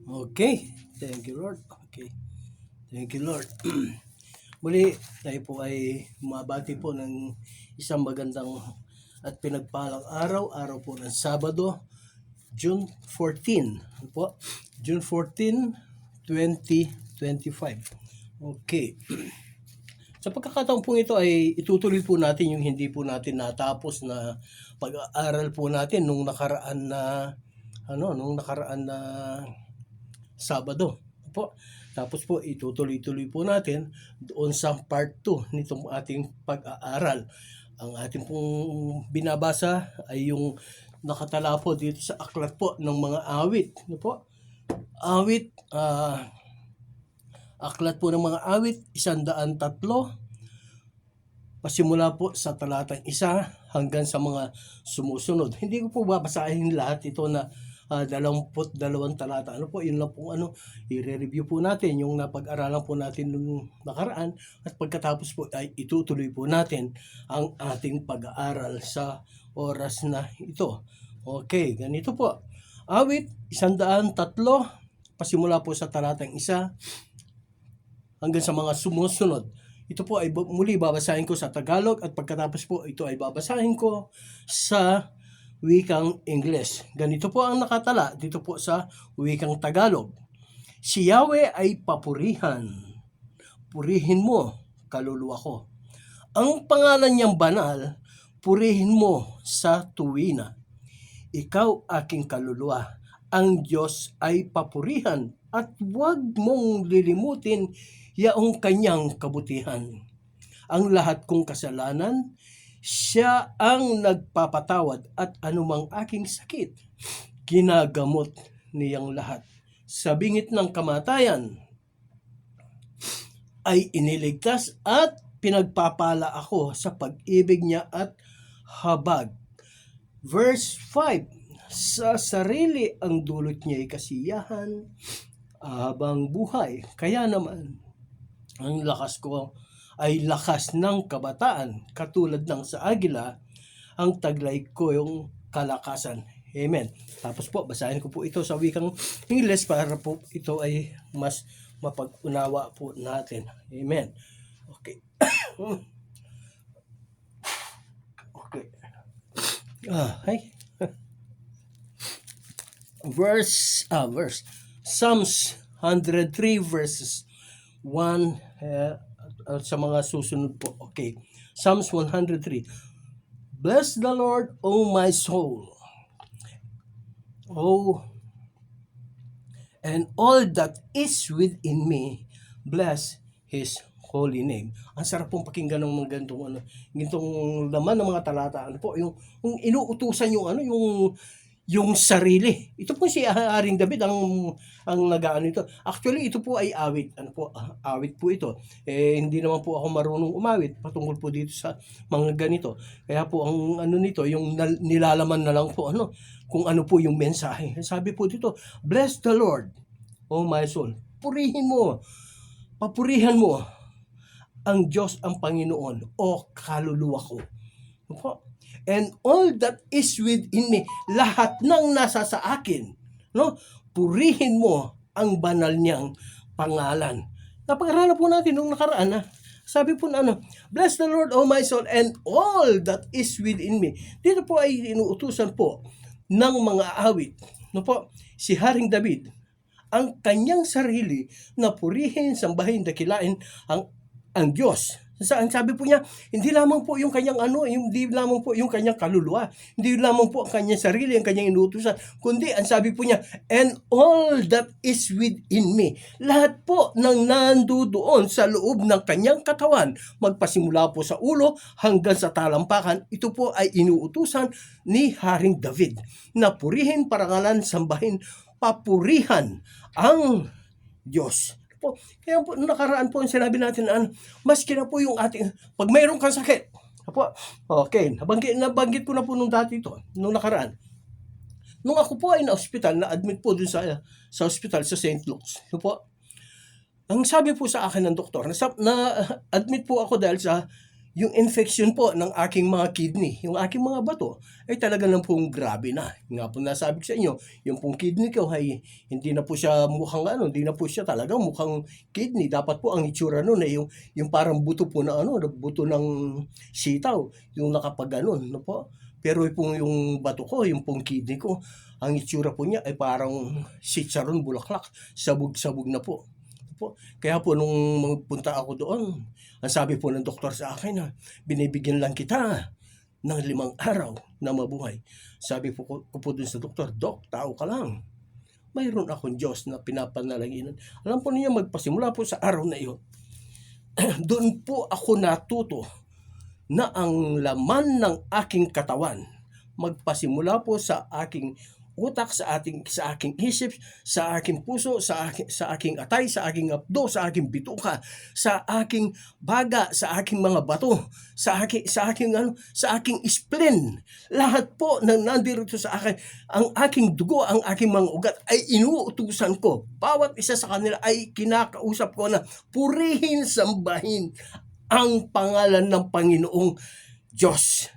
Okay. Thank you, Lord. Okay. Thank you, Lord. Muli, tayo po ay mabati po ng isang magandang at pinagpalang araw po ng Sabado, June 14. Ano po? June 14, 2025. Okay. Sa pagkakataon po ito ay itutuloy po natin yung hindi po natin natapos na pag-aaral po natin nung nakaraan na Sabado po. Tapos po itutuloy-tuloy po natin doon sa part 2 nitong ating pag-aaral. Ang ating pong binabasa ay yung nakatala po dito sa aklat po ng mga awit. Ano po? Awit, aklat po ng mga awit, 103, pasimula po sa talatang 1 hanggang sa mga sumusunod. Hindi ko po babasahin lahat ito na 22 talata. Ano po, yun lang po i-review po natin yung napag-aralan po natin nung nakaraan at pagkatapos po ay itutuloy po natin ang ating pag-aaral sa oras na ito. Okay, ganito po. Awit, 103, pasimula po sa talatang 1 hanggang sa mga sumusunod. Ito po ay muli babasahin ko sa Tagalog at pagkatapos po ito ay babasahin ko sa wikang Ingles. Ganito po ang nakatala dito po sa wikang Tagalog. Si Yahweh ay papurihan. Purihin mo, kaluluwa ko. Ang pangalan niyang banal, purihin mo sa tuwina. Ikaw aking kaluluwa. Ang Diyos ay papurihan at huwag mong lilimutin yaong kanyang kabutihan. Ang lahat kong kasalanan, siya ang nagpapatawad at anumang aking sakit, ginagamot niyang lahat. Sa bingit ng kamatayan ay iniligtas at pinagpapala ako sa pag-ibig niya at habag. Verse 5, sa sarili ang dulot niya ay kasiyahan habang buhay. Kaya naman, ang lakas ko ay lakas ng kabataan, katulad ng sa agila, ang taglay ko yung kalakasan. Amen. Tapos po, basahin ko po ito sa wikang Ingles para po ito ay mas mapag-unawa po natin. Amen. Okay. Okay. Hi. Verse Psalms 103 verses 1 sa mga susunod po. Okay. Psalms 103. Bless the Lord, O my soul. And all that is within me, bless His holy name. Ang sarap pong pakinggan ng mga gantong laman ng mga talata. Ano po, yung inuutusan yung sarili. Ito po si Haring David ang nagaano ito. Actually, ito po ay awit. Awit po ito. Hindi naman po ako marunong umawit patungkol po dito sa mga ganito. Kaya po ang nito, yung nilalaman na lang po kung ano po yung mensahe. Sabi po dito, bless the Lord, O my soul. Purihin mo. Papurihan mo ang Diyos ang Panginoon, o kaluluwa ko. Opo. And all that is within me, lahat ng nasa sa akin, purihin mo ang banal niyang pangalan. Napag-aralan po natin nung nakaraan sabi po bless the Lord, O my soul, and all that is within me. Dito po ay inuutusan po ng mga awit, si Haring David, ang kanyang sarili na purihin, sambahin, dakilain ang Diyos. Ang sabi po niya, hindi lamang po yung kanyang hindi lamang po yung kanyang kaluluwa, hindi lamang po ang kanyang sarili, ang kanyang inuutusan, kundi ang sabi po niya, and all that is within me. Lahat po ng nandoon sa loob ng kanyang katawan, magpasimula po sa ulo hanggang sa talampakan, ito po ay inuutusan ni Haring David na purihin, parangalan, sambahin, papurihan ang Diyos. Kaya po, nakaraan po yung sinabi natin maski na po yung ating, pag mayroon kang sakit, okay, nabanggit ko na po nung dati ito, nung nakaraan. Nung ako po ay na-hospital, na-admit po dun sa hospital sa St. Luke's, ang sabi po sa akin ng doktor, na-admit po ako dahil sa yung infection po ng aking mga kidney, yung aking mga bato, ay talaga lang pong grabe na. Nga po nasabi ko sa inyo, yung pong kidney ko ay hindi na po siya mukhang ano, hindi na po siya talagang mukhang kidney. Dapat po ang itsura nun ay yung parang buto po na ano, buto ng sitaw, yung nakapag-ganon, no po. Pero yung bato ko, yung pong kidney ko, ang itsura po niya ay parang sitsaron bulaklak, sabog-sabog na po. Kaya po nung magpunta ako doon, ang sabi po ng doktor sa akin na binibigyan lang kita ng 5 araw na mabuhay. Sabi po ko po dun sa doktor, Dok, tao ka lang. Mayroon akong Diyos na pinapanalaginan. Alam po niya, magpasimula po sa araw na iyon, doon po ako natuto na ang laman ng aking katawan, magpasimula po sa aking utak, sa aking isip, sa aking puso, sa aking atay, sa aking abdo, sa aking bituka, sa aking baga, sa aking mga bato, sa aking spleen. Lahat po na nandirito sa akin, ang aking dugo, ang aking mga ugat ay inuutusan ko. Bawat isa sa kanila ay kinakausap ko na purihin, sambahin ang pangalan ng Panginoong Diyos.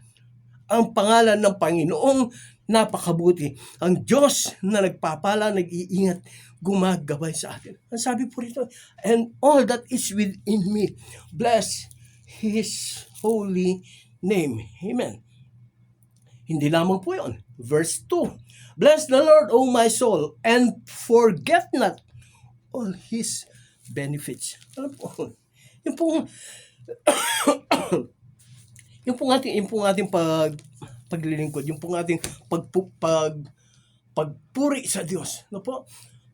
Ang pangalan ng Panginoong napakabuti. Ang Diyos na nagpapala, nag-iingat, gumagabay sa atin. Ang sabi po rito, and all that is within me, bless His holy name. Amen. Hindi lamang po yun. Verse 2, bless the Lord, O my soul, and forget not all His benefits. Alam po, yung pong yung pong ating paglilingkod, yung pong ating pagpuri sa Diyos. No po?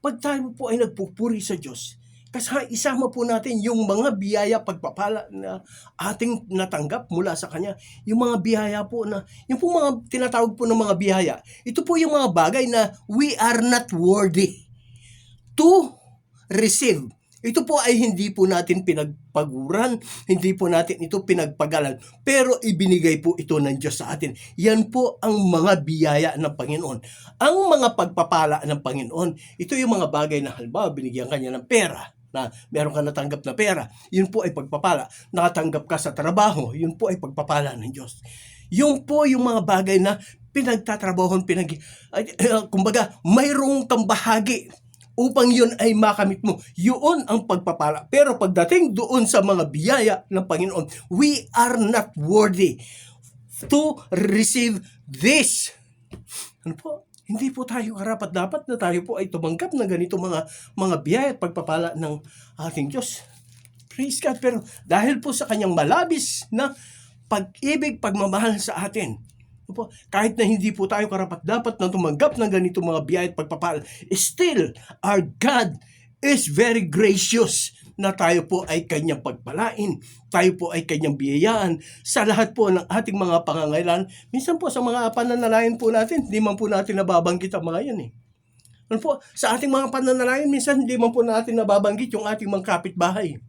Pag tayo po ay nagpupuri sa Diyos, kasi isama po natin yung mga biyaya, pagpapala na ating natanggap mula sa Kanya. Yung mga biyaya po na, yung pong mga tinatawag po ng mga biyaya, ito po yung mga bagay na we are not worthy to receive. Ito po ay hindi po natin pinagpaguran, hindi po natin ito pinagpagalan, pero ibinigay po ito ng Diyos sa atin. Yan po ang mga biyaya ng Panginoon. Ang mga pagpapala ng Panginoon, ito yung mga bagay na halimbawa binigyan kanya ng pera, na meron ka natanggap na pera, yun po ay pagpapala. Nakatanggap ka sa trabaho, yun po ay pagpapala ng Diyos. Yun po yung mga bagay na pinagtatrabahon, kumbaga, mayroong kang bahagi upang yun ay makamit mo. Yun ang pagpapala. Pero pagdating doon sa mga biyaya ng Panginoon, we are not worthy to receive this. Ano po? Hindi po tayo karapat-dapat na tayo po ay tumanggap ng ganito mga biyaya at pagpapala ng ating Diyos. Praise God. Pero dahil po sa kanyang malabis na pag-ibig, pagmamahal sa atin, kahit na hindi po tayo karapat-dapat na tumanggap ng ganito mga biyaya at pagpapala, still, our God is very gracious na tayo po ay kanyang pagpalain, tayo po ay kanyang biyayaan sa lahat po ng ating mga pangangailangan. Minsan po sa mga pananalayan po natin, hindi man po natin nababanggit ang mga yan eh. Ano po, sa ating mga pananalayan, minsan hindi man po natin nababanggit yung ating mga kapitbahay.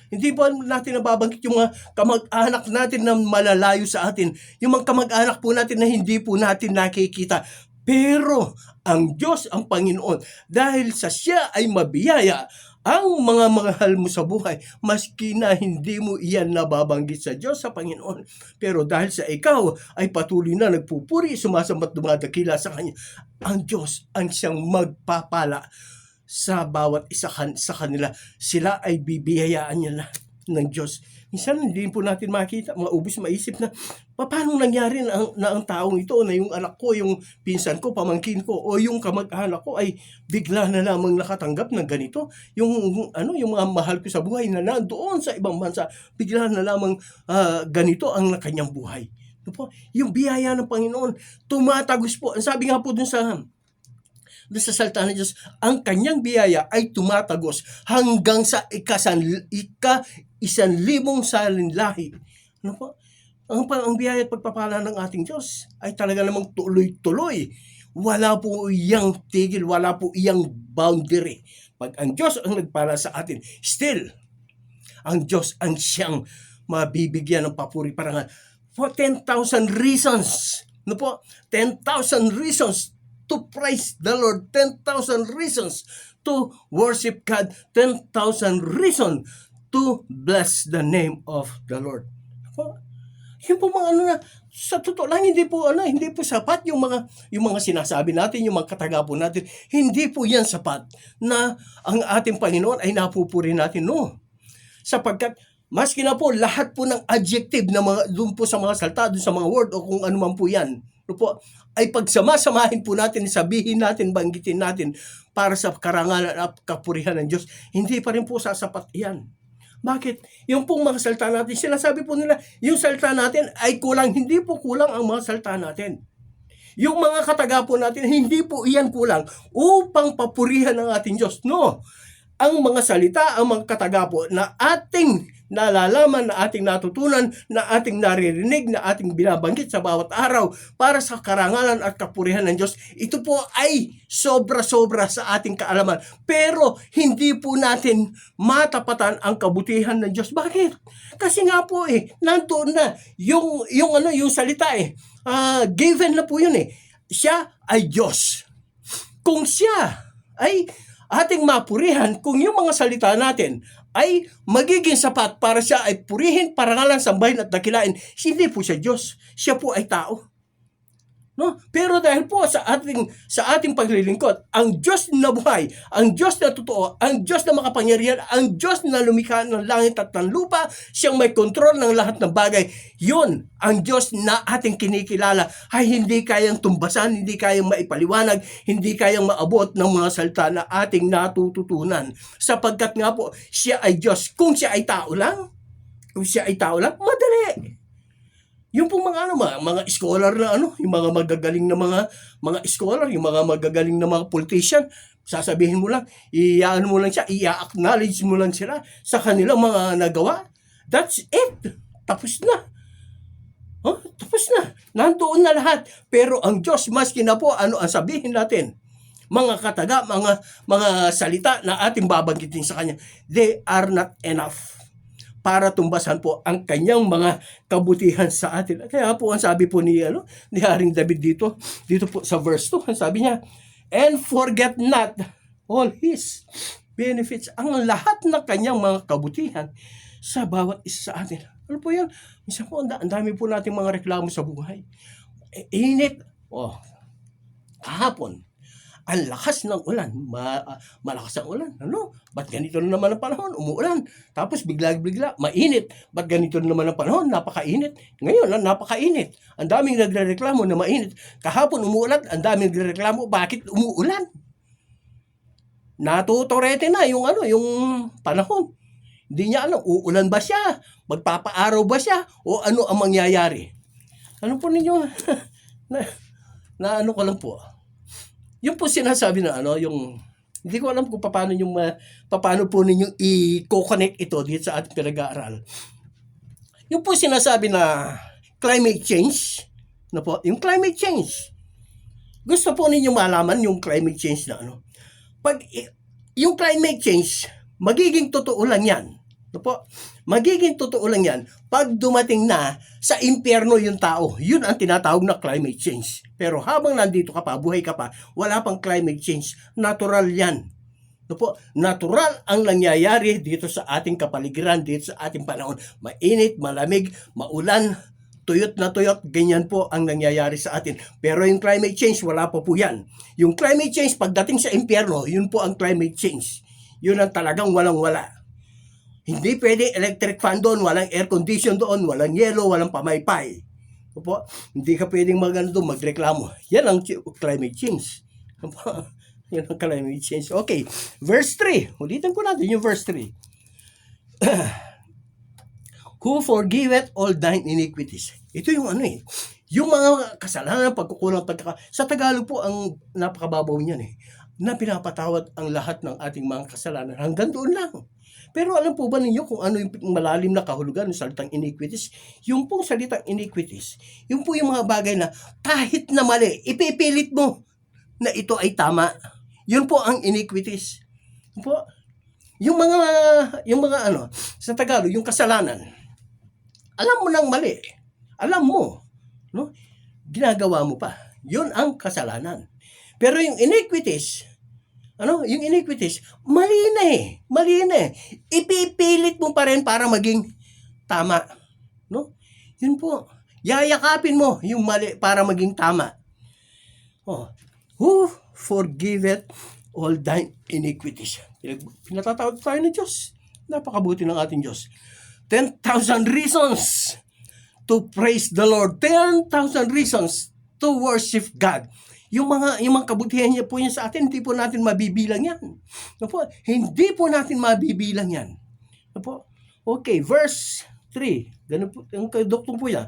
Hindi po natin nababanggit yung mga kamag-anak natin na malalayo sa atin. Yung mga kamag-anak po natin na hindi po natin nakikita. Pero ang Diyos, ang Panginoon, dahil sa Siya ay mabiyaya ang mga mahal mo sa buhay, maski na hindi mo iyan nababanggit sa Diyos, sa Panginoon. Pero dahil sa ikaw ay patuloy na nagpupuri, sumasambat, dumadakila sa Kanya, ang Diyos ang siyang magpapala sa bawat isa sa kanila. Sila ay bibiyayaan niya ng Diyos. Minsan hindi po natin makita, maubos maisip na paano nangyari na ang taong ito, na yung anak ko, yung pinsan ko, pamangkin ko, o yung kamag-anak ko ay bigla na lamang nakatanggap ng ganito. Yung mga mahal ko sa buhay na nandoon sa ibang bansa, bigla na lamang ganito ang kanyang buhay. Yung biyaya ng Panginoon, tumatagos po. Ang sabi nga po dun sa salita ng Diyos, ang kanyang biyaya ay tumatagos hanggang sa ika-1,000 salinlahi. Ano po? Ang biyaya at pagpapala ng ating Diyos ay talaga namang tuloy-tuloy. Wala po iyang tigil, wala po iyang boundary. Pag ang Diyos ang nagpala sa atin, still, ang Diyos ang siyang mabibigyan ng papuri, parangal. For 10,000 reasons. Ano po? 10,000 reasons to praise the Lord, 10,000 reasons to worship God, 10,000 reasons to bless the name of the Lord. Yun po mga ano na, sa totoo lang, hindi po sapat yung mga sinasabi natin, yung mga kataga po natin. Hindi po yan sapat na ang ating Panginoon ay napupuri natin, no. Sapagkat, maski na po lahat po ng adjective na mga, doon po sa mga salta, doon sa mga word o kung ano man po yan, no po, ay pagsama-samahin po natin, sabihin natin, banggitin natin para sa karangalan at kapurihan ng Diyos, hindi pa rin po sasapat yan. Bakit? Yung pong mga salita natin, sinasabi po nila, yung salita natin ay kulang. Hindi po kulang ang mga salita natin. Yung mga kataga po natin, hindi po iyan kulang upang papurihan ng ating Diyos. No. Ang mga salita, ang mga kataga po na ating nalalaman, na ating natutunan, na ating naririnig, na ating binabanggit sa bawat araw para sa karangalan at kapurihan ng Diyos, ito po ay sobra-sobra sa ating kaalaman. Pero hindi po natin matapatan ang kabutihan ng Diyos. Bakit? Kasi nga po nandoon na yung salita given na po yun Siya ay Diyos. Kung siya ay ating mapurihan, kung yung mga salita natin ay magiging sapat para siya ay purihin, parangalan, sambahin at dakilain, hindi po siya Diyos. Siya po ay tao. No? Pero dahil po sa ating paglilingkod, ang Diyos na buhay, ang Diyos na totoo, ang Diyos na makapangyarihan, ang Diyos na lumikha ng langit at ng lupa, siyang may kontrol ng lahat ng bagay, yun ang Diyos na ating kinikilala ay hindi kayang tumbasan, hindi kayang maipaliwanag, hindi kayang maabot ng mga salita na ating natututunan. Sapagkat nga po, siya ay Diyos. Kung siya ay tao lang, madali. Yung pong mga scholar na yung mga magagaling na mga scholar, yung mga magagaling na mga politician, sasabihin mo lang, i-acknowledge mo lang sila sa kanilang mga nagawa. That's it. Tapos na. Tapos na. Nandoon na lahat. Pero ang Diyos, maski na po ang sabihin natin, mga kataga, mga salita na ating babanggitin sa Kanya, they are not enough para tumbasan po ang kanyang mga kabutihan sa atin. Kaya po ang sabi po ni Haring David dito po sa verse 2, sabi niya, and forget not all His benefits, ang lahat ng kanyang mga kabutihan sa bawat isa sa atin. Ano po yan? Minsan po, ang dami po nating mga reklamo sa buhay. Init. Kahapon, ang lakas ng ulan, malakas ang ulan. Ba't ganito na naman ang panahon? Umuulan. Tapos bigla, mainit. Ba't ganito na naman ang panahon? Napakainit. Ngayon, napakainit. Ang daming nagrereklamo na mainit. Kahapon umuulan, ang daming nagrereklamo, bakit umuulan? Natutorete na yung panahon. Hindi niya alam, uulan ba siya? Magpapaaraw ba siya? O ano ang mangyayari? Ano po ninyo? na ko lang po. Yung po sinasabi na yung hindi ko alam kung paano po ninyo i-connect ito dito sa ating pinag-aaral. Yung po sinasabi na climate change, yung climate change. Gusto po ninyo malaman yung climate change na Pag yung climate change, magiging totoo lang yan. Magiging totoo lang yan pag dumating na sa impyerno yung tao. Yun ang tinatawag na climate change. Pero habang nandito ka pa, buhay ka pa, wala pang climate change. Natural yan. Natural ang nangyayari dito sa ating kapaligiran, dito sa ating panahon. Mainit, malamig, maulan, tuyot na tuyot, ganyan po ang nangyayari sa atin. Pero yung climate change, wala pa po yan. Yung climate change, pagdating sa impyerno, yun po ang climate change. Yun ang talagang walang-wala. Hindi pwede electric fan doon, walang air condition doon, walang yelo, walang pamaypay. Hindi ka pwedeng magreklamo. Yan ang climate change. Yan ang climate change. Okay, verse 3. Ulitin ko natin yung verse 3. Who forgiveth all thine iniquities. Ito yung yung mga kasalanan, pagkukulang, sa Tagalog po, ang napakababaw niyan na pinapatawad ang lahat ng ating mga kasalanan. Hanggang doon lang. Pero alam po ba ninyo kung ano yung malalim na kahulugan ng salitang iniquities? Yung pong salitang iniquities, yung po yung mga bagay na kahit na mali, ipipilit mo na ito ay tama. Yun po ang iniquities. Yung mga sa Tagalog, yung kasalanan. Alam mo nang mali. Alam mo, ginagawa mo pa. Yun ang kasalanan. Pero yung iniquities, yung iniquities, mali na Ipipilit mo pa rin para maging tama. Yun po. Yayakapin mo yung mali para maging tama. Oh, who forgiveth all thine iniquities. Pinatatawag tayo ng Diyos. Napakabuti ng ating Diyos. 10,000 reasons to praise the Lord. 10,000 reasons to worship God. Yung mga kabutihan niya po yan sa atin, hindi po natin mabibilang yan. Hindi po natin mabibilang yan. Okay, verse 3. Ganun po, yung doktong po yan.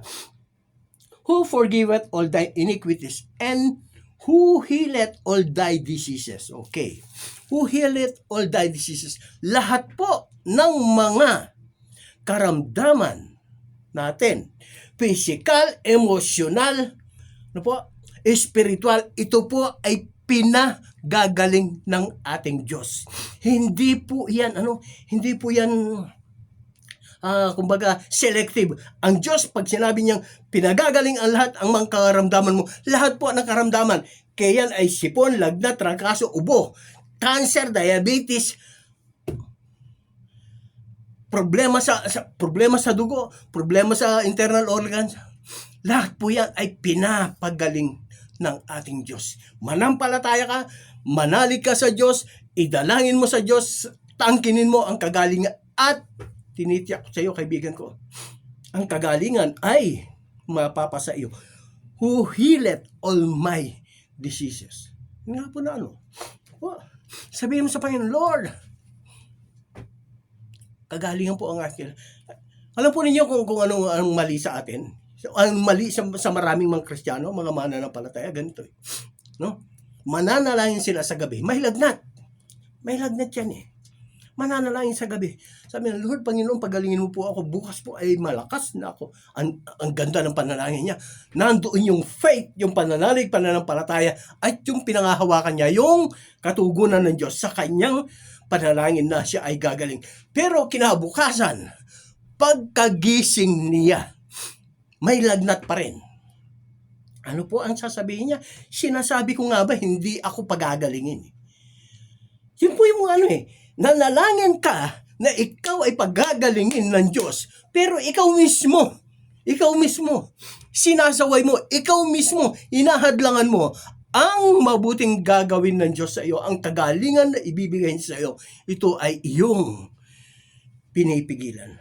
Who forgiveth all thy iniquities and who healeth all thy diseases. Okay. Who healeth all thy diseases. Lahat po ng mga karamdaman natin. Physical, emotional, spiritual, ito po ay pinagagaling ng ating Diyos. Hindi po yan, kumbaga, selective. Ang Diyos, pag sinabi niyang pinagagaling ang lahat, ang mga karamdaman mo, lahat po ng karamdaman, kaya yan ay sipon, lagnat, trangkaso, ubo, cancer, diabetes, problema sa dugo, problema sa internal organs, lahat po yan ay pinapagaling ng ating Diyos. Manampalataya ka, manalig ka sa Diyos, idalangin mo sa Diyos, tangkinin mo ang kagalingan at tinitiyak ko sa iyo, kaibigan ko, ang kagalingan ay mapapasa iyo. Who healeth all my diseases. Nga po na sabihin mo sa Panginoon, Lord, kagalingan po ang akin. Alam po ninyo kung anong mali sa atin. Ang mali sa maraming mga Kristiyano, mga mananampalataya, ganito. No? Mananalangin sila sa gabi. May lagnat yan eh. Mananalangin sa gabi. Sabi ng Lord, Panginoon, pagalingin mo po ako. Bukas po ay malakas na ako. Ang ganda ng panalangin niya. Nandoon yung faith, yung pananalig, pananampalataya, at yung pinangahawakan niya, yung katugunan ng Diyos sa kanyang panalangin na siya ay gagaling. Pero kinabukasan, pagkagising niya, may lagnat pa rin. Ano po ang sasabihin niya? Sinasabi ko nga ba, hindi ako pagagalingin. Yun po yung nanalangin ka na ikaw ay pagagalingin ng Diyos. Pero ikaw mismo, sinasaway mo, ikaw mismo, inahadlangan mo ang mabuting gagawin ng Diyos sa iyo, ang kagalingan na ibibigay niya sa iyo, ito ay iyong pinipigilan.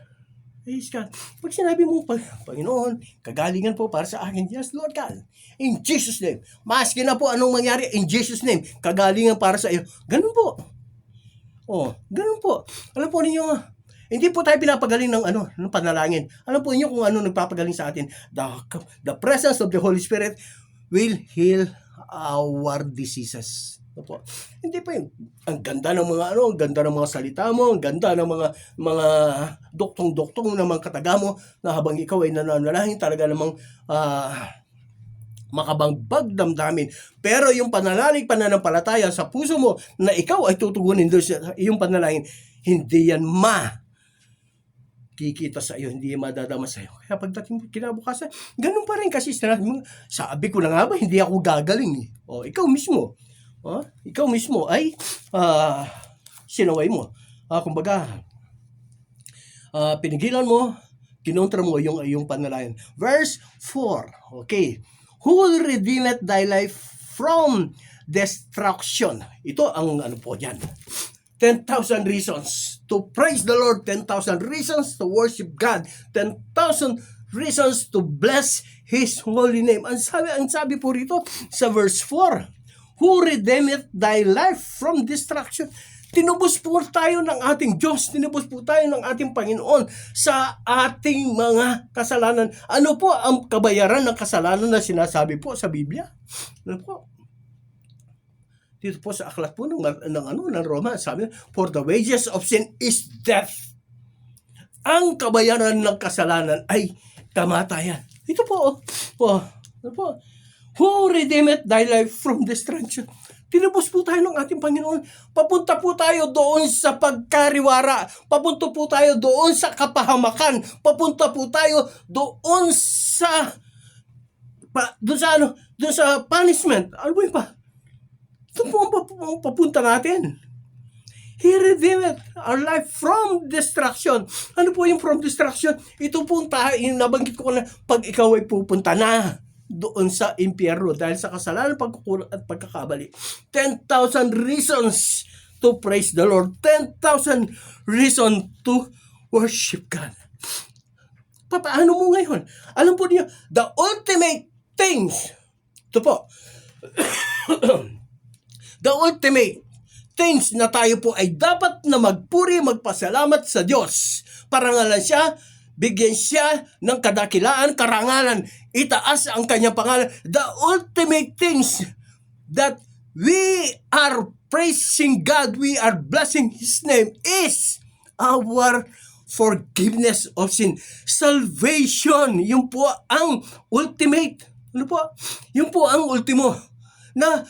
Praise God. Pag sinabi mo, Panginoon, kagalingan po para sa akin, yes, Lord God, in Jesus' name. Maski na po anong mangyari, in Jesus' name, kagalingan para sa iyo. Ganun po. Ganun po. Alam po ninyo, hindi po tayo pinapagaling ng panalangin. Alam po niyo kung ano nagpapagaling sa atin. The presence of the Holy Spirit will heal our diseases. Hindi pa yun. Ang ganda ng ang ganda ng mga salita mo, ang ganda ng mga doktong-doktong ng mga kataga mo na habang ikaw ay nananalangin talaga namang makabangbag damdamin. Pero yung pananampalataya sa puso mo na ikaw ay tutugunin doon sa iyong panalangin, hindi yan kikita sa iyo, hindi yan madadama sa iyo. Kaya pagdating kinabukasan, ganun pa rin kasi sabi ko na nga ba, hindi ako gagaling. Ikaw mismo ay sinaway mo. Kumbaga, pinigilan mo, kinontra mo yung panalangin. Verse 4, okay. Who will redeemeth thy life from destruction? Ito ang po dyan. 10,000 reasons to praise the Lord, 10,000 reasons to worship God, 10,000 reasons to bless His holy name. Ang sabi po rito sa verse 4, who redeemeth thy life from destruction? Tinubos po tayo ng ating Diyos, tinubos po tayo ng ating Panginoon sa ating mga kasalanan. Ano po ang kabayaran ng kasalanan na sinasabi po sa Biblia? Ano po? Dito po sa aklat po ng Roma, sabi, for the wages of sin is death. Ang kabayaran ng kasalanan ay kamatayan. Ito po, ano po? Who redeemeth thy life from destruction? Tinubos po tayo ng ating Panginoon. Papunta po tayo doon sa pagkariwara. Papunta po tayo doon sa kapahamakan. Papunta po tayo doon sa punishment. Ano ba yun pa? Ito po ang papunta natin. He redeemed our life from destruction. Ano po yung from destruction? Ito po yung nabanggit ko na pag ikaw ay pupunta na doon sa impyerno dahil sa kasalanan, pagkukulang at pagkakabali. 10,000 reasons to praise the Lord. 10,000 reasons to worship God. Paano mo ngayon? Alam po niyo, the ultimate things, ito po, the ultimate things na tayo po ay dapat na magpuri, magpasalamat sa Diyos. Parangalan siya, bigyan siya ng kadakilaan, karangalan, itaas ang kanyang pangalan. The ultimate things that we are praising God, we are blessing His name is our forgiveness of sin. Salvation, yun po ang ultimate. Ano po? Yun po ang ultimo. Na,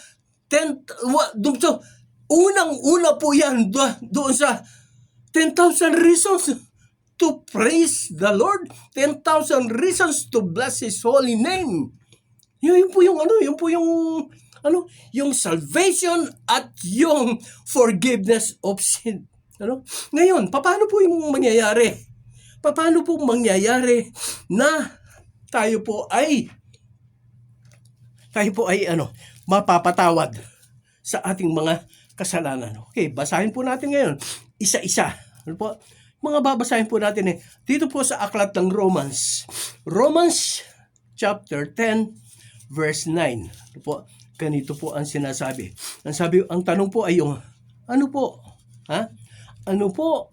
unang-una po yan doon sa 10,000 reasons to praise the Lord. 10,000 reasons to bless His holy name. Yun po yung salvation at yung forgiveness of sin. Ano? Ngayon, paano po yung mangyayari? Paano po mangyayari na tayo po ay mapapatawad sa ating mga kasalanan? Okay, basahin po natin ngayon isa-isa. Ano po? Mga babasahin po natin dito po sa aklat ng Romans. Romans chapter 10 verse 9. Ano po? Ganito po ang sinasabi. Ang tanong po ay yung ano po? Ano po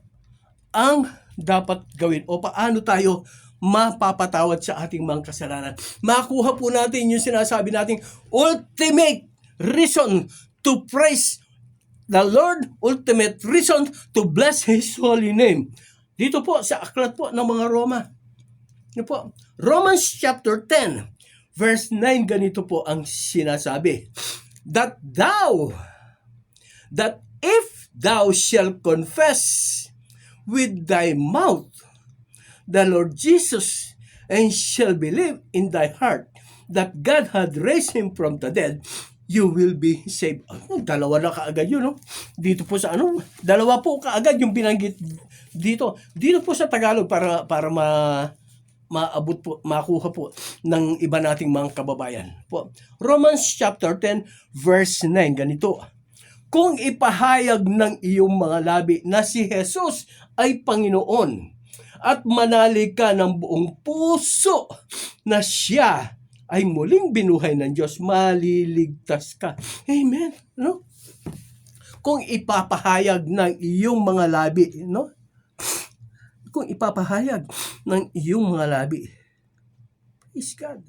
ang dapat gawin o paano tayo mapapatawad sa ating mga kasalanan? Makuha po natin yung sinasabi nating ultimate reason to praise the Lord, ultimate reason to bless His holy name. Dito po sa aklat po ng mga Roma. Ano po? Romans chapter 10 verse 9, ganito po ang sinasabi. That if thou shalt confess with thy mouth the Lord Jesus, and shall believe in thy heart that God had raised Him from the dead, you will be saved. Dalawa na kaagad yun, no? Dito po sa dalawa po kaagad yung binanggit dito. Dito po sa Tagalog para maabot po, makuha po ng iba nating mga kababayan. Po, Romans chapter 10 verse 9, ganito. Kung ipahayag ng iyong mga labi na si Jesus ay Panginoon at manalig ka ng buong puso na siya ay muling binuhay ng Diyos, maliligtas ka. Amen. No? Kung ipapahayag ng iyong mga labi, no? Kung ipapahayag ng iyong mga labi, praise God.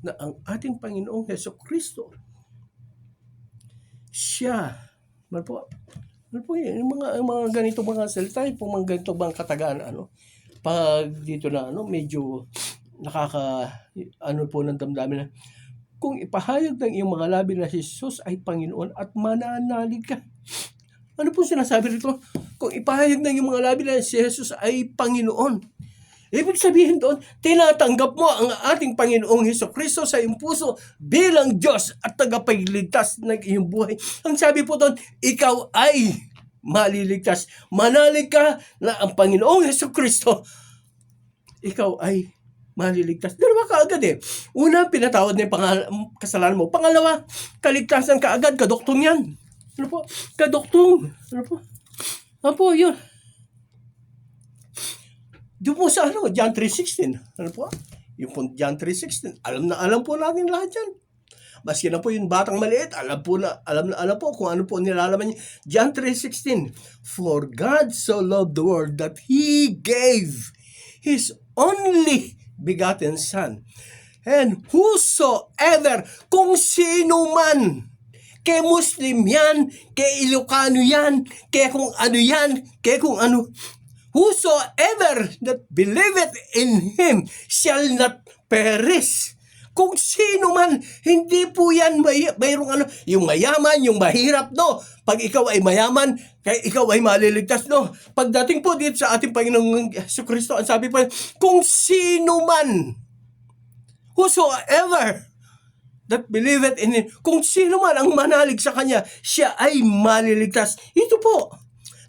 Na ang ating Panginoong Hesukristo, siya, yung mga ganito mga salita, yung mga ganito bang katagaan, pag dito na, medyo po ng damdamin na, kung ipahayag ng iyong mga labi na si Jesus ay Panginoon at mananalig ka. Ano po sinasabi rito? Kung ipahayag ng iyong mga labi na si Jesus ay Panginoon, ibig sabihin doon, tinatanggap mo ang ating Panginoong Hesukristo sa iyong puso bilang Diyos at tagapagligtas ng iyong buhay. Ang sabi po doon, ikaw ay maliligtas. Manalig ka na ang Panginoong Hesukristo, ikaw ay maliligtas. Dalawa kaagad Una, pinatawad na yung kasalanan mo. Pangalawa, kaligtasan kaagad. Kadoktong yan. Ano po? Kadoktong. Ano po? Yun. Doon po sa John 3:16. Ano po? Yung po John 3:16. Alam po natin lahat yan. Maski na po yung batang maliit, alam po kung ano po nilalaman niya. John 3:16. For God so loved the world that He gave His only begotten Son. And whosoever, kung sino man, kay Muslim yan, kay Ilocano yan, kay kung ano yan, kay kung ano, whosoever that believeth in Him shall not perish. Kung sino man, hindi po yan mayroong yung mayaman, yung mahirap, no? Pag ikaw ay mayaman, kaya ikaw ay maliligtas, no? Pagdating po dito sa ating Panginoong Jesucristo, ang sabi po, kung sino man, whosoever, that believeth in Him. Kung sino man ang manalig sa Kanya, siya ay maliligtas. Ito po,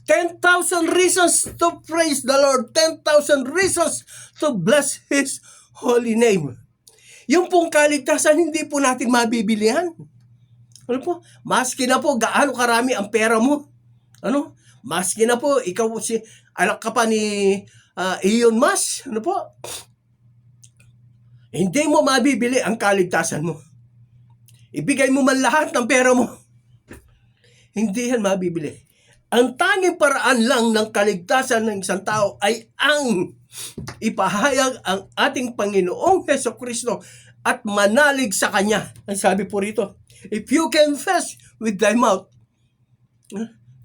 10,000 reasons to praise the Lord, 10,000 reasons to bless His holy name. Yung pong kaligtasan, hindi po natin mabibilihan. Ano po? Maski na po, gaano karami ang pera mo. Ano? Maski na po, ikaw si anak ka pa ni Elon Musk. Ano po? Hindi mo mabibili ang kaligtasan mo. Ibigay mo man lahat ng pera mo. Hindi yan mabibili. Ang tanging paraan lang ng kaligtasan ng isang tao ay ang ipahayag ang ating Panginoong Hesukristo at manalig sa Kanya. Ang sabi po rito, if you confess with thy mouth,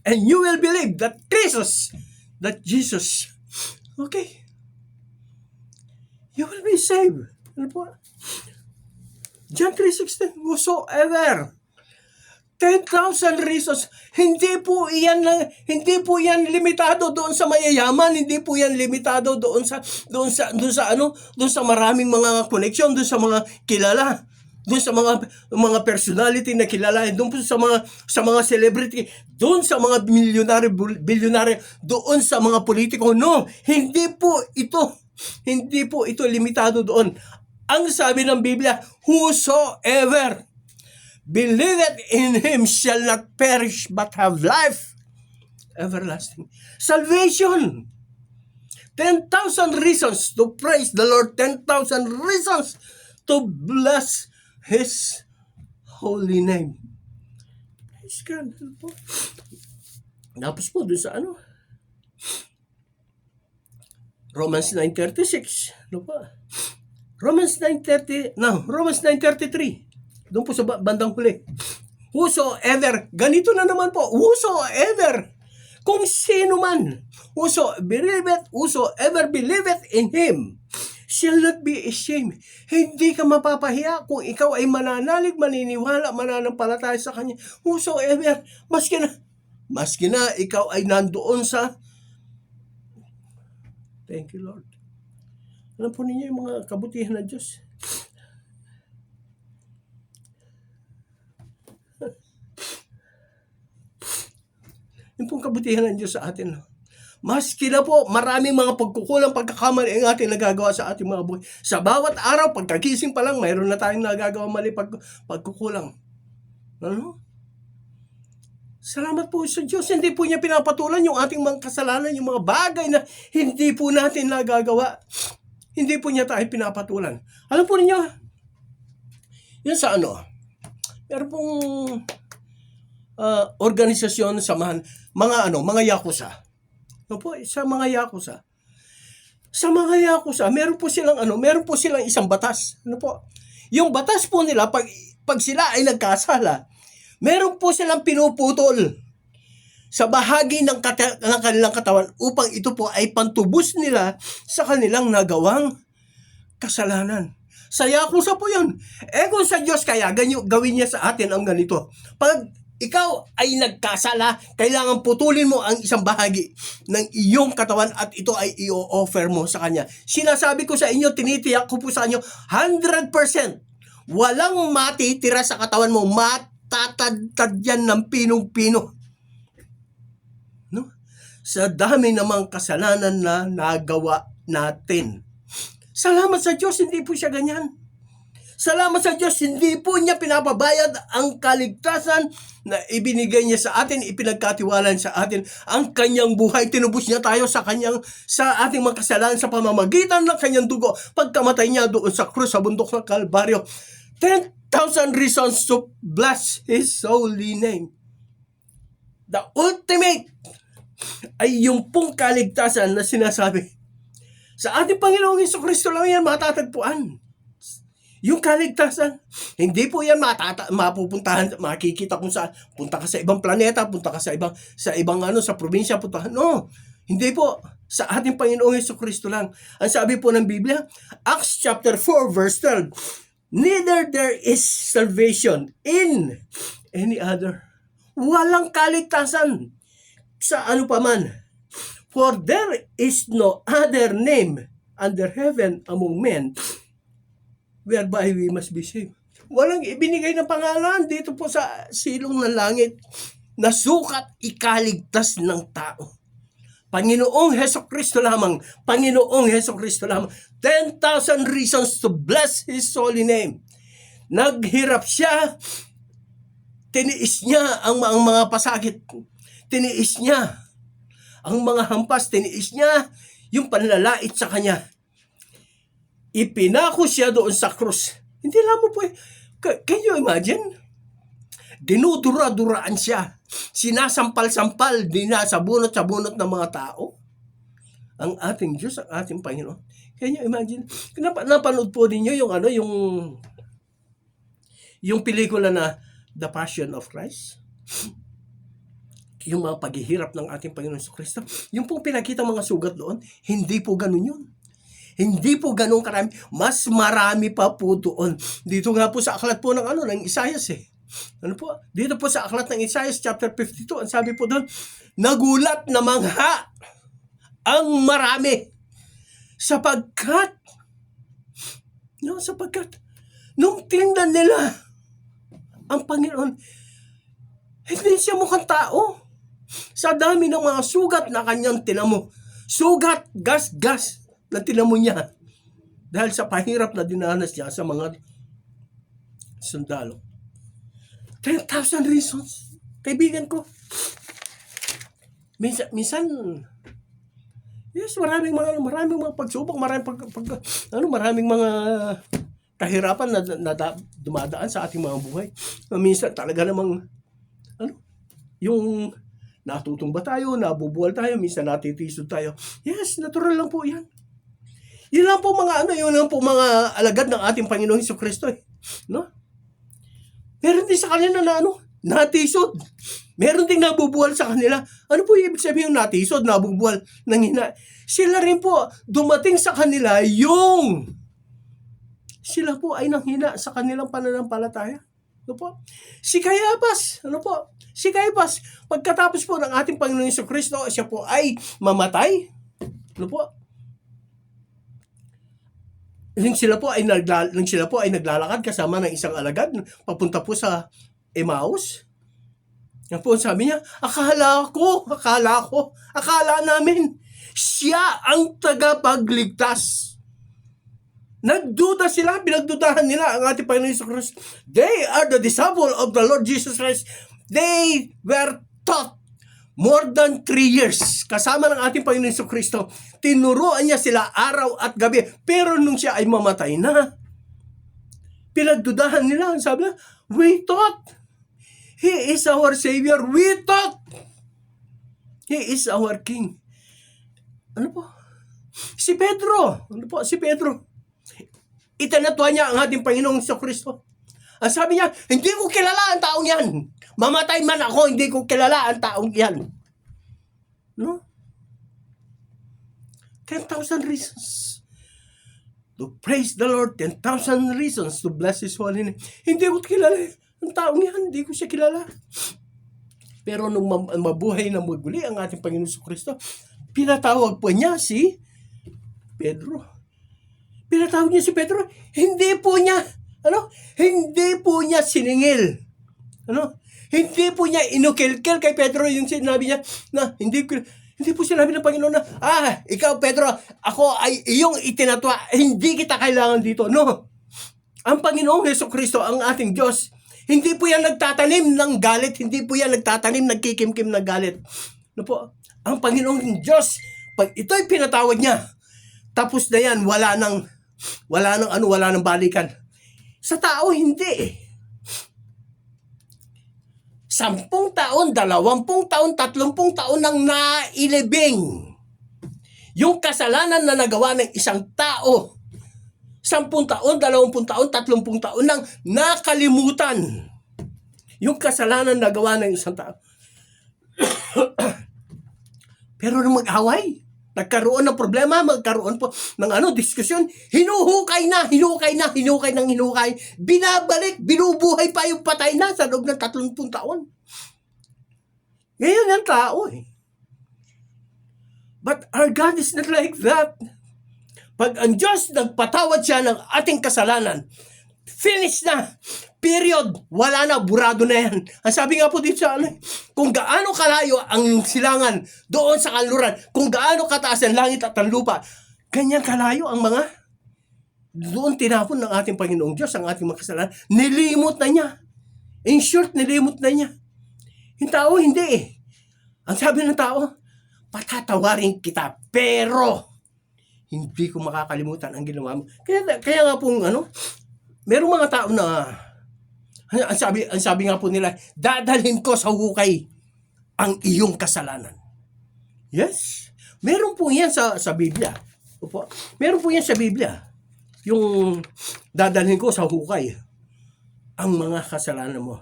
and you will believe that Jesus, okay, you will be saved. Ano po? John 3:16, whosoever, 10,000 reasons. Hindi po yan limitado doon sa mayayaman, hindi po yan limitado doon sa maraming mga connection, doon sa mga kilala, doon sa mga personality na kilala, doon po sa mga celebrity, doon sa mga bilyonaryo, doon sa mga politiko. No, hindi po ito limitado doon. Ang sabi ng Biblia, whosoever believeth in Him shall not perish but have life everlasting. Salvation. 10,000 reasons to praise the Lord. 10,000 reasons to bless His holy name. Praise God. Tapos po doon sa Romans 9:36. Ano pa? Romans 9:33. Doon po sa bandang huli. Whosoever, ganito na naman po, whosoever, kung sino man, whosoever believeth in Him, shall not be ashamed. Hindi ka mapapahiya kung ikaw ay mananalig, maniniwala, mananampalataya sa Kanya. Whosoever, maski na ikaw ay nandoon sa, thank you Lord. Alam po ninyo yung mga kabutihan ng Diyos. Yung pong kabutihan ng Diyos sa atin. Maski na po, maraming mga pagkukulang, pagkakamali ang ating nagagawa sa ating mga buhay. Sa bawat araw, pagkagising pa lang, mayroon na tayong nagagawa mali pagkukulang. Ano? Salamat po sa Diyos. Hindi po niya pinapatulan yung ating mga kasalanan, yung mga bagay na hindi po natin nagagawa. Hindi po niya tayo pinapatulan. Alam po ninyo, yun sa meron pong organisasyon, samahan, mga yakuza. No po, sa mga yakuza. Sa mga yakuza, meron po silang isang batas. Ano po? Yung batas po nila, pag sila ay nagkasala, meron po silang pinuputol sa bahagi ng kanilang katawan upang ito po ay pantubos nila sa kanilang nagawang kasalanan. Sa yakuza po yun. Kung sa Diyos kaya, gawin niya sa atin ang ganito. Pag ikaw ay nagkasala, kailangan putulin mo ang isang bahagi ng iyong katawan at ito ay i-offer mo sa Kanya. Sinasabi ko sa inyo, tinitiyak ko po sa inyo, 100%. Walang matitira sa katawan mo, matatadtad yan ng pinong-pino. No? Sa dami namang kasalanan na nagawa natin. Salamat sa Diyos, hindi po siya ganyan. Salamat sa Diyos, hindi po niya pinapabayad ang kaligtasan na ibinigay niya sa atin, ipinagkatiwalaan sa atin. Ang kanyang buhay, tinubos niya tayo sa ating mga kasalanan sa pamamagitan ng kanyang dugo. Pagkamatay niya doon sa krus, sa bundok ng Kalbaryo. 10,000 reasons to bless His holy name. The ultimate ay yung pong kaligtasan na sinasabi. Sa ating Panginoong Hesukristo lang yan matatagpuan. Yung kaligtasan, hindi po yan mapupuntahan, makikita kung saan. Punta ka sa ibang planeta, punta ka sa probinsya, no. Hindi po. Sa ating Panginoong Hesukristo lang. Ang sabi po ng Biblia, Acts chapter 4 verse 12, neither there is salvation in any other. Walang kaligtasan sa ano paman. For there is no other name under heaven among men whereby we must be saved. Walang ibinigay na pangalan dito po sa silong ng langit na sukat ikaligtas ng tao. Panginoong Hesukristo lamang. Panginoong Hesukristo lamang. 10,000 reasons to bless His holy name. Naghirap siya. Tiniis niya ang mga pasakit. Tiniis niya ang mga hampas. Tiniis niya yung panlalait sa kanya. Ipinako siya doon sa krus. Hindi lamang po can you imagine? Dinudura-duraan siya. Sinasampal-sampal, dinasabunot sa bunot ng mga tao. Ang ating Diyos, ang ating Panginoon. Can you imagine? Napanood po ninyo yung pelikula na The Passion of Christ? Yung mga paghihirap ng ating Panginoon Kristo. Yung pong pinakita mga sugat doon, hindi po ganun yun. Hindi po ganun karami. Mas marami pa po doon. Dito nga po sa aklat po ng Isaias Ano po? Dito po sa aklat ng Isaiah chapter 52, ang sabi po doon, nagulat na mangha ang marami sapagkat nung tingnan nila ang Panginoon, hindi siya mukhang tao. Sa dami ng mga sugat na kanyang tinamo. Sugat, gas na tinamo niya. Dahil sa pahirap na dinanas niya sa mga sundalo. 10,000 reasons. Kaibigan ko. Minsan yes, maraming mga pagsubok, maraming mga kahirapan na dumadaan sa ating mga buhay. Minsan talaga namang yung natutumba tayo, nabubuwal tayo, minsan natitisod tayo. Yes, natural lang po 'yan. Yun lang po mga alagad ng ating Panginoong Hesukristo no? Meron din sa kanila na natisod. Meron din nabubuwal sa kanila. Ano po ibig sabihin yung natisod, nabubuwal, nanghina? Sila rin po, dumating sa kanila sila po ay nanghina sa kanilang pananampalataya. Ano po? Si Caiaphas, pagkatapos po ng ating Panginoon Hesukristo, siya po ay mamatay. Ano po? Nang sila po ay naglalakad kasama ng isang alagad papunta po sa Emmaus. Yan po sabi niya, akala namin siya ang tagapagligtas. Nagduda sila, pinagdudahan nila ang ating Panginoon Hesus. They are the disciples of the Lord Jesus Christ. They were taught more than 3 years. Kasama ng ating Panginoon Hesus Kristo. Tinuruan niya sila araw at gabi. Pero nung siya ay mamatay na, pinagdudahan nila. Sabi na, we thought He is our Savior. We thought He is our King. Ano po? Si Pedro. Itanatwa niya ang ating Panginoong Kristo. Ang sabi niya, hindi ko kilala ang taong yan. Mamatay man ako, hindi ko kilala ang taong yan. No? 10,000 reasons to praise the Lord. 10,000 reasons to bless His holy name. Hindi ko kilala ang taong yan. Hindi ko siya kilala. Pero nung mabuhay na muli ang ating Panginoong Kristo, pinatawag po niya si Pedro. Hindi po niya siningil. Hindi po niya inukilkil kay Pedro yung sinabi niya na hindi po sinabi ng Panginoon na, ikaw Pedro, ako ay iyong itinatwa, hindi kita kailangan dito. No. Ang Panginoong Hesukristo, ang ating Diyos, hindi po yan nagtatanim ng galit, hindi po yan nagtatanim, nagkikimkim ng galit. No po? Ang Panginoong Diyos, pag ito'y pinatawad niya, tapos na yan, wala nang balikan. Sa tao, hindi 10 taon, 20 taon, 30 taon nang nailibing yung kasalanan na nagawa ng isang tao. 10 taon, 20 taon, 30 taon nang nakalimutan yung kasalanan na nagawa ng isang tao. Pero nung mag-away, nagkaroon ng problema, magkaroon po ng diskusyon, hinukay, binabalik, binubuhay pa yung patay na sa loob ng 30 taon. Ngayon ang tao But our God is not like that. Pag ang Diyos nagpatawad siya ng ating kasalanan, Finish na. Period. Wala na. Burado na yan. Ang sabi nga po dito sa kung gaano kalayo ang silangan doon sa kanluran, kung gaano kataas ang langit at ang lupa, ganyan kalayo ang mga doon tinapon ng ating Panginoong Diyos ang ating mga kasalanan. Nilimot na niya. In short, nilimot na niya. Yung tao, hindi eh. Ang sabi ng tao, patatawarin kita, pero hindi ko makakalimutan ang ginawa mo. Kaya nga pong merong mga tao na ang sabi nga po nila, dadalhin ko sa hukay ang iyong kasalanan. Yes. Meron po yan sa Biblia. Opo. Meron po yan sa Biblia. Yung dadalhin ko sa hukay ang mga kasalanan mo.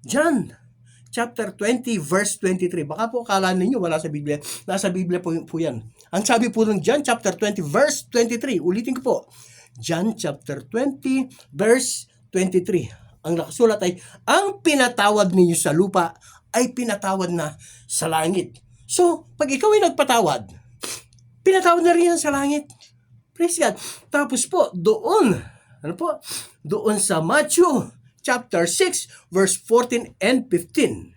John chapter 20 verse 23. Baka po akala ninyo wala sa Biblia. Nasa Biblia po yan. Ang sabi po ng John chapter 20 verse 23. Ulitin ko po. John chapter 20 verse 23. Ang nakasulat ay, ang pinatawad ninyo sa lupa ay pinatawad na sa langit. So, pag ikaw ay nagpatawad, pinatawad na rin yan sa langit. Praise God. Tapos po, doon sa Matthew chapter 6 verse 14 and 15.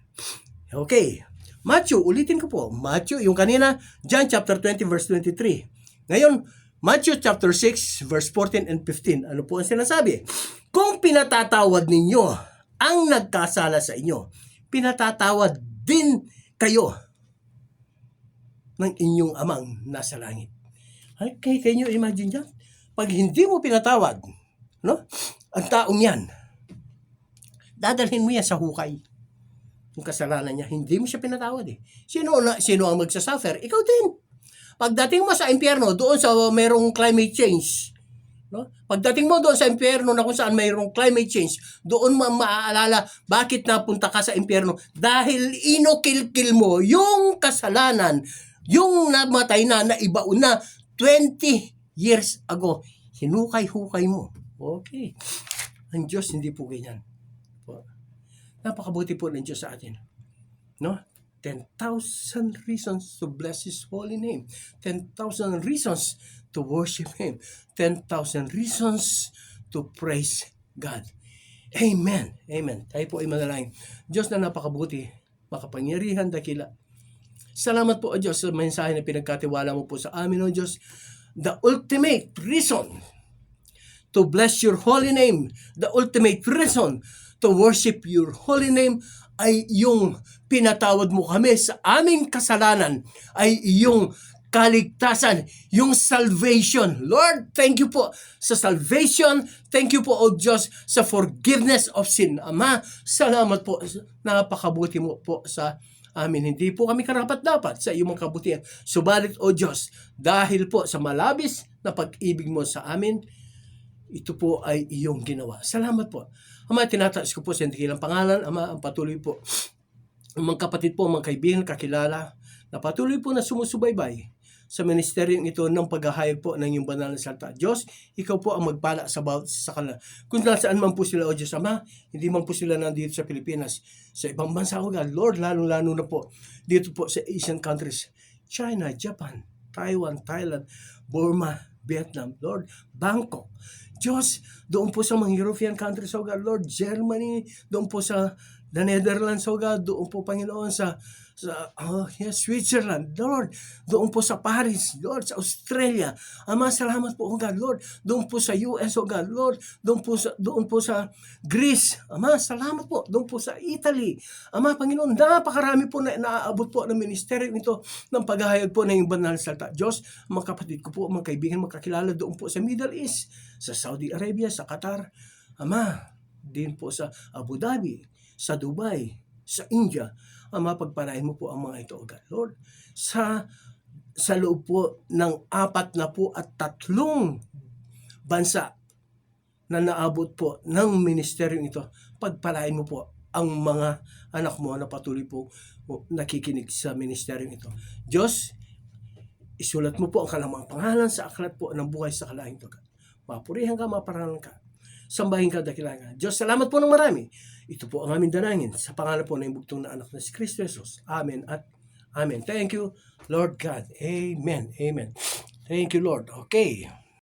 Okay. Matthew, ulitin ko po. Matthew, yung kanina, John chapter 20 verse 23. Ngayon, Matthew chapter 6 verse 14 and 15. Ano po ang sinasabi? Kung pinatatawad ninyo ang nagkasala sa inyo, pinatatawad din kayo ng inyong amang nasa langit. Okay, can you imagine yan? Pag hindi mo pinatawad, ang taong yan, dadalhin mo yan sa hukay. Yung kasalanan niya, hindi mo siya pinatawad eh. Sino ang magsasuffer? Ikaw din. Pagdating mo sa impyerno, doon sa mayroong climate change, pagdating mo doon sa impyerno na kung saan mayroong climate change, doon mo maaalala bakit napunta ka sa impyerno. Dahil inukilkil mo yung kasalanan, yung namatay na ibaon na 20 years ago. Hinukay-hukay mo. Okay. Ang Diyos hindi po ganyan. Napakabuti po ng Diyos sa atin. 10,000 reasons to bless His holy name. 10,000 reasons to worship Him. 10,000 reasons to praise God. Amen. Amen. Tayo po ay manalangin. Diyos na napakabuti, makapangyarihan, dakila. Salamat po, O Diyos, sa mensahe na pinagkatiwala mo po sa amin, O Diyos. The ultimate reason to bless your holy name, the ultimate reason to worship your holy name ay yung pinatawad mo kami sa aming kasalanan, ay yung kaligtasan, yung salvation. Lord, thank you po sa salvation. Thank you po, O Diyos, sa forgiveness of sin. Ama, salamat po. Napakabuti mo po sa amin. Hindi po kami karapat-dapat sa iyong mga kabutihan. Subalit, O Diyos, dahil po sa malabis na pag-ibig mo sa amin, ito po ay iyong ginawa. Salamat po. Ama, tinataas ko po sa dakilang pangalan. Ama, ang patuloy po, ang mga kapatid po, mga kaibigan, kakilala, na patuloy po na sumusubaybay sa ministeryong ito ng paghahayag po ng iyong banal na salita. Diyos, ikaw po ang magpala sa bawat sa kanila. Kung nasaan man po sila, O Diyos Ama, hindi man po sila nandito sa Pilipinas, sa ibang bansa, O God, Lord, lalo na po dito po sa Asian countries, China, Japan, Taiwan, Thailand, Burma, Vietnam, Lord, Bangkok. Diyos, doon po sa mga European countries, O God, Lord, Germany, doon po sa the Netherlands, O God, doon po, Panginoon, sa Switzerland, Lord, doon po sa Paris, Lord, sa Australia. Ama, salamat po, O God, Lord, doon po sa US, O God, Lord, doon po sa Greece. Ama, salamat po, doon po sa Italy. Ama, Panginoon, napakarami po na naaabot po ng ministeryo nito ng paghahayag po ng iyong banal na salita. Diyos, mga kapatid ko po, mga kaibigan, magkakilala doon po sa Middle East, sa Saudi Arabia, sa Qatar. Ama, din po sa Abu Dhabi, sa Dubai, sa India. Ama, pagpalain mo po ang mga ito, O God, Lord. Sa loob po ng 43 bansa na naabot po ng ministeryo ito, pagpalain mo po ang mga anak mo na patuloy po nakikinig sa ministeryo ito. Diyos, isulat mo po ang kalamang pangalan sa aklat po ng buhay sa kalahing ito. Mapurihan ka, maparangan ka. Sambahin ka, dakilan ka. Diyos, salamat po ng marami. Ito po ang aming danangin sa pangalan po ng bugtong na anak na si Kristo Jesus. Amen at Amen. Thank you, Lord God. Amen. Amen. Thank you, Lord. Okay.